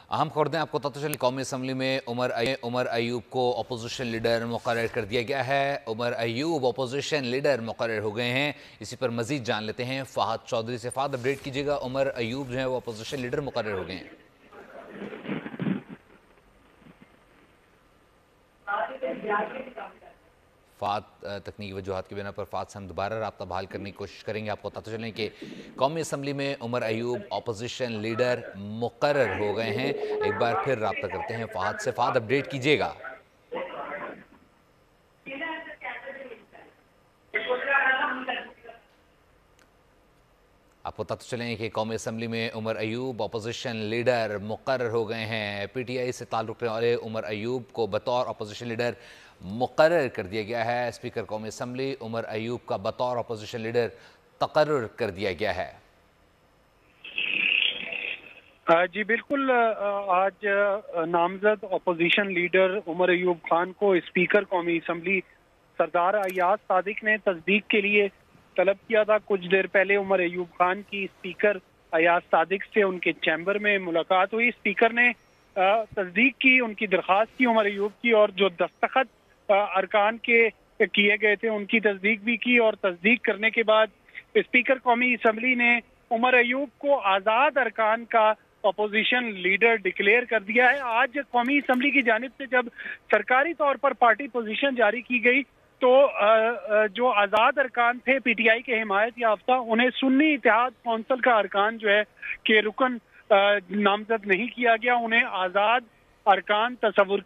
अहम खबरें आपको पता चली। कौमी असम्बली में उमर अयूब को अपोजिशन लीडर मुकर्रर कर दिया गया है। उमर अयूब अपोजिशन लीडर मुकर्रर हो गए हैं। इसी पर मजीद जान लेते हैं फहद चौधरी से। फहद, अपडेट कीजिएगा। उमर अयूब जो है वो अपोजिशन लीडर मुकर्रर हो गए हैं। फात तकनीकी वजूहात की बिना पर फात से हम दोबारा रब्ता बहाल करने की कोशिश करेंगे। आपको पता चलें कि कौमी असम्बली में उमर अयूब अपोजिशन लीडर मुकर्रर हो गए हैं। एक बार फिर रब्ता करते हैं फात से। फात, अपडेट कीजिएगा। आपको पता चलें कि कौमी असम्बली में उमर अयूब अपोजिशन लीडर मुकर्रर हो गए हैं। PTI से ताल्लुक़ रखने वाले उमर अयूब को बतौर अपोजिशन लीडर मुकर्रर कर दिया गया है। स्पीकर कौमी असम्बली उमर अयूब का बतौर अपोजिशन लीडर तकर्रुर कर दिया गया है। जी बिल्कुल, आज नामजद अपोजिशन लीडर उमर अयूब खान को स्पीकर कौमी असम्बली सरदार अयाज सादिक ने तस्दीक के लिए तलब किया था। कुछ देर पहले उमर अयूब खान की स्पीकर अयाज सादिक से उनके चैम्बर में मुलाकात हुई। स्पीकर ने तस्दीक की, उनकी दरख्वास्त की उमर अयूब की, और जो दस्तखत अरकान के किए गए थे उनकी तस्दीक भी की। और तस्दीक करने के बाद स्पीकर कौमी असम्बली ने उमर अयूब को आज़ाद अरकान का अपोजिशन लीडर डिक्लेयर कर दिया है। आज कौमी असम्बली की जानिब से जब सरकारी तौर पर पार्टी पोजीशन जारी की गई तो जो आज़ाद अरकान थे PTI के हिमायत याफ्ता, उन्हें सुन्नी इत्तेहाद कौंसिल का अरकान जो है कि रुकन नामजद नहीं किया गया, उन्हें आज़ाद अरकान तस्वुर